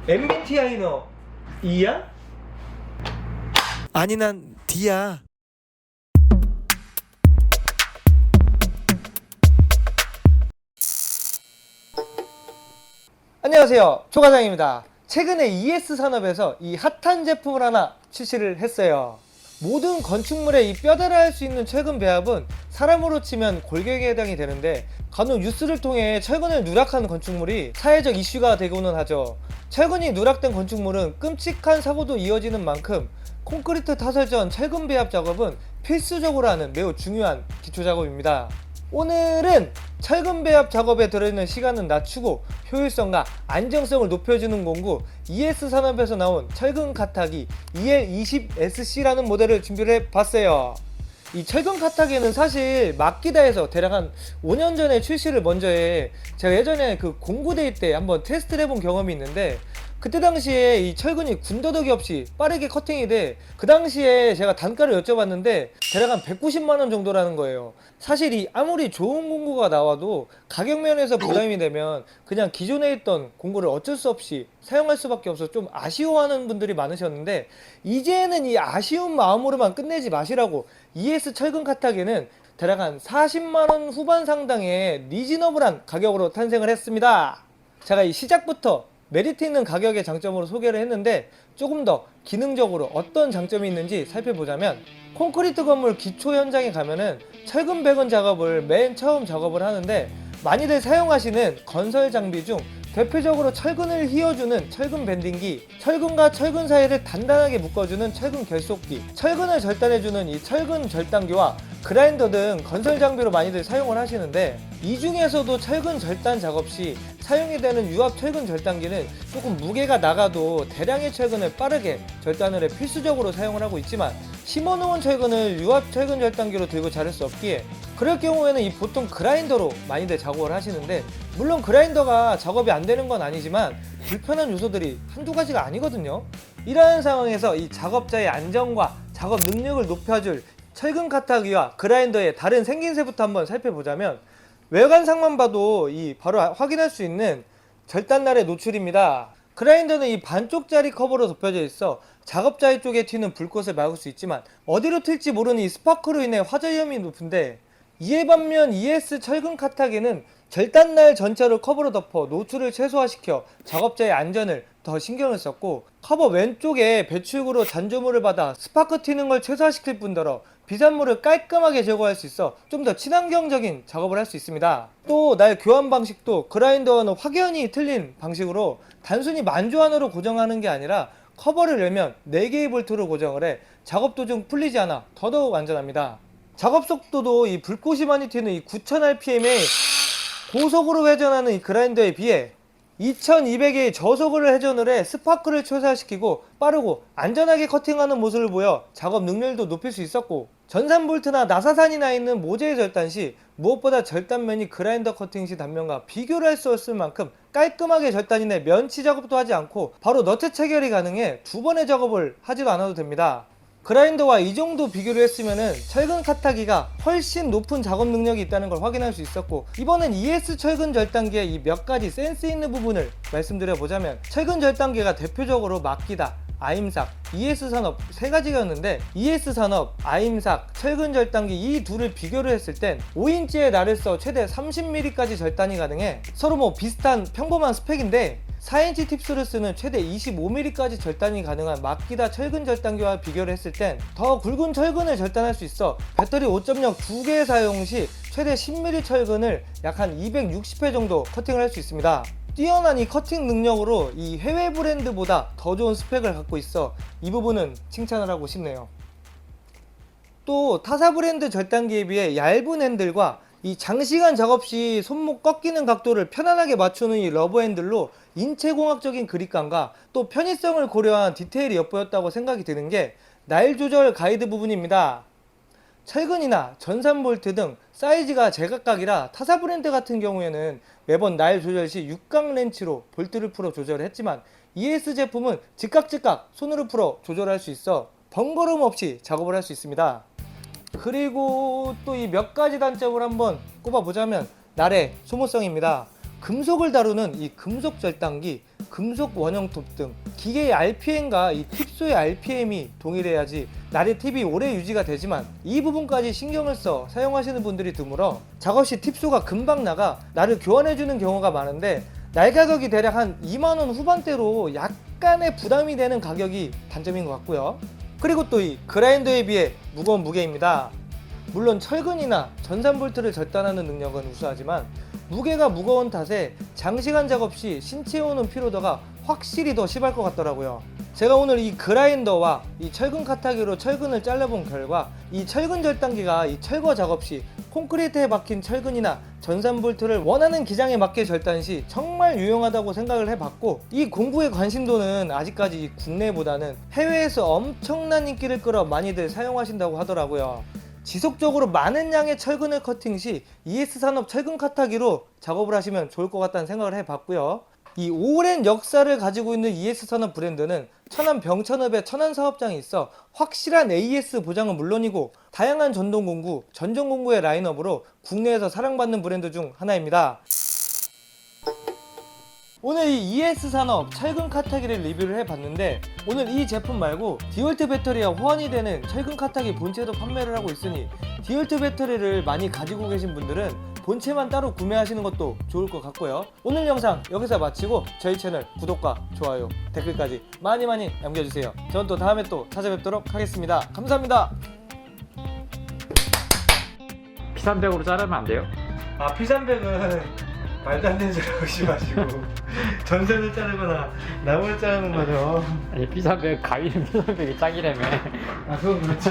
MBTI 너 E야? 아니 난 D야. 안녕하세요, 조과장입니다. 최근에 ES 산업에서 이 핫한 제품을 하나 출시를 했어요. 모든 건축물에 이 뼈대라 할 수 있는 철근 배합은 사람으로 치면 골격에 해당이 되는데, 간혹 뉴스를 통해 철근을 누락한 건축물이 사회적 이슈가 되고는 하죠. 철근이 누락된 건축물은 끔찍한 사고도 이어지는 만큼 콘크리트 타설 전 철근 배합 작업은 필수적으로 하는 매우 중요한 기초 작업입니다. 오늘은 철근 배합 작업에 들어있는 시간은 낮추고 효율성과 안정성을 높여주는 공구 ES 산업에서 나온 철근 카타기 EL20SC라는 모델을 준비를 해봤어요. 이 철근 카타기는 사실 막기다에서 대략 한 5년 전에 출시를 먼저 해. 제가 예전에 그 공구데이 때 한번 테스트를 해본 경험이 있는데, 그때 당시에 이 철근이 군더더기 없이 빠르게 커팅이 돼. 그 당시에 제가 단가를 여쭤봤는데 대략 한 190만원 정도라는 거예요. 사실 이 아무리 좋은 공구가 나와도 가격 면에서 부담이 되면 그냥 기존에 있던 공구를 어쩔 수 없이 사용할 수밖에 없어서 좀 아쉬워하는 분들이 많으셨는데, 이제는 이 아쉬운 마음으로만 끝내지 마시라고 ES 철근 카타기는 대략 한 40만원 후반 상당의 리즈너블한 가격으로 탄생을 했습니다. 제가 이 시작부터 메리트 있는 가격의 장점으로 소개를 했는데, 조금 더 기능적으로 어떤 장점이 있는지 살펴보자면, 콘크리트 건물 기초 현장에 가면은 철근 배건 작업을 맨 처음 작업을 하는데, 많이들 사용하시는 건설 장비 중 대표적으로 철근을 휘어주는 철근 밴딩기, 철근과 철근 사이를 단단하게 묶어주는 철근 결속기, 철근을 절단해주는 이 철근 절단기와 그라인더 등 건설 장비로 많이들 사용을 하시는데, 이 중에서도 철근 절단 작업 시 사용이 되는 유압 철근 절단기는 조금 무게가 나가도 대량의 철근을 빠르게 절단을 해 필수적으로 사용을 하고 있지만, 심어놓은 철근을 유압 철근 절단기로 들고 자를 수 없기에 그럴 경우에는 이 보통 그라인더로 많이들 작업을 하시는데, 물론 그라인더가 작업이 안 되는 건 아니지만 불편한 요소들이 한두 가지가 아니거든요. 이러한 상황에서 이 작업자의 안정과 작업 능력을 높여줄 철근 카타기와 그라인더의 다른 생긴새부터 한번 살펴보자면, 외관상만 봐도 이 바로 확인할 수 있는 절단날의 노출입니다. 그라인더는 이 반쪽짜리 커버로 덮여져 있어 작업자의 쪽에 튀는 불꽃을 막을 수 있지만, 어디로 튈지 모르는 이 스파크로 인해 화재 위험이 높은데, 이에 반면 ES 철근 카타기는 절단날 전체를 커버로 덮어 노출을 최소화시켜 작업자의 안전을 더 신경을 썼고, 커버 왼쪽에 배출구로 잔조물을 받아 스파크 튀는 걸 최소화시킬 뿐더러 비산물을 깔끔하게 제거할 수 있어 좀 더 친환경적인 작업을 할 수 있습니다. 또 날 교환 방식도 그라인더와는 확연히 틀린 방식으로 단순히 만주안으로 고정하는 게 아니라 커버를 열면 4개의 볼트로 고정을 해 작업 도중 풀리지 않아 더더욱 안전합니다. 작업 속도도 이 불꽃이 많이 튀는 이 9000rpm의 고속으로 회전하는 이 그라인더에 비해 2200의 저속으로 회전을 해 스파크를 최소화시키고 빠르고 안전하게 커팅하는 모습을 보여 작업 능률도 높일 수 있었고, 전산볼트나 나사산이 나 있는 모재의 절단 시 무엇보다 절단면이 그라인더 커팅 시 단면과 비교를 할 수 없을 만큼 깔끔하게 절단이 내 면치 작업도 하지 않고 바로 너트 체결이 가능해 2번의 작업을 하지도 않아도 됩니다. 그라인더와 이 정도 비교를 했으면은 철근 카타기가 훨씬 높은 작업 능력이 있다는 걸 확인할 수 있었고, 이번엔 ES 철근 절단기의 이 몇 가지 센스 있는 부분을 말씀드려 보자면, 철근 절단기가 대표적으로 막기다, 아임삭, ES 산업 3가지였는데, ES 산업, 아임삭, 철근 절단기 이 둘을 비교를 했을 땐 5인치의 날을 써 최대 30mm까지 절단이 가능해 서로 뭐 비슷한 평범한 스펙인데, 4인치 팁스를 쓰는 최대 25mm까지 절단이 가능한 막기다 철근 절단기와 비교를 했을 땐 더 굵은 철근을 절단할 수 있어 배터리 5.0 2개 사용 시 최대 10mm 철근을 약 한 260회 정도 커팅을 할 수 있습니다. 뛰어난 이 커팅 능력으로 이 해외 브랜드보다 더 좋은 스펙을 갖고 있어 이 부분은 칭찬을 하고 싶네요. 또 타사 브랜드 절단기에 비해 얇은 핸들과 이 장시간 작업 시 손목 꺾이는 각도를 편안하게 맞추는 이 러버 핸들로 인체공학적인 그립감과 또 편의성을 고려한 디테일이 엿보였다고 생각이 드는 게 날 조절 가이드 부분입니다. 철근이나 전산볼트 등 사이즈가 제각각이라 타사 브랜드 같은 경우에는 매번 날 조절 시 육각 렌치로 볼트를 풀어 조절을 했지만, ES 제품은 즉각 손으로 풀어 조절할 수 있어 번거로움 없이 작업을 할 수 있습니다. 그리고 또 이 몇 가지 단점을 한번 꼽아보자면, 날의 소모성입니다. 금속을 다루는 이 금속 절단기, 금속 원형톱 등 기계의 RPM과 이 팁소의 RPM이 동일해야지 나의 팁이 오래 유지가 되지만 이 부분까지 신경을 써 사용하시는 분들이 드물어 작업 시 팁소가 금방 나가 나를 교환해주는 경우가 많은데 날 가격이 대략 한 2만원 후반대로 약간의 부담이 되는 가격이 단점인 것 같고요. 그리고 또 이 그라인더에 비해 무거운 무게입니다. 물론 철근이나 전산볼트를 절단하는 능력은 우수하지만 무게가 무거운 탓에 장시간 작업 시 신체에 오는 피로도가 확실히 더 심할 것 같더라고요. 제가 오늘 이 그라인더와 이 철근 카타기로 철근을 잘라본 결과 이 철근 절단기가 이 철거 작업 시 콘크리트에 박힌 철근이나 전산볼트를 원하는 기장에 맞게 절단 시 정말 유용하다고 생각을 해봤고 이 공구의 관심도는 아직까지 국내보다는 해외에서 엄청난 인기를 끌어 많이들 사용하신다고 하더라고요. 지속적으로 많은 양의 철근을 커팅 시 ES산업 철근 카타기로 작업을 하시면 좋을 것 같다는 생각을 해봤고요. 이 오랜 역사를 가지고 있는 ES산업 브랜드는 천안 병천읍에 천안 사업장이 있어 확실한 AS 보장은 물론이고 다양한 전동공구, 전정공구의 라인업으로 국내에서 사랑받는 브랜드 중 하나입니다. 오늘 이 ES산업 철근 카타기를 리뷰를 해봤는데 오늘 이 제품 말고 디올트 배터리와 호환이 되는 철근 카타기 본체도 판매를 하고 있으니 디올트 배터리를 많이 가지고 계신 분들은 본체만 따로 구매하시는 것도 좋을 것 같고요. 오늘 영상 여기서 마치고 저희 채널 구독과 좋아요, 댓글까지 많이 남겨주세요. 전 또 다음에 또 찾아뵙도록 하겠습니다. 감사합니다. P300으로 자르면 안 돼요? 아, P300은 말도 안 되는 소리 하지 마시고 전선을 자르거나 나무를 자르는 거죠. 아니 P300 가위는 P300이 짱이라며. 아, 그건 그렇지.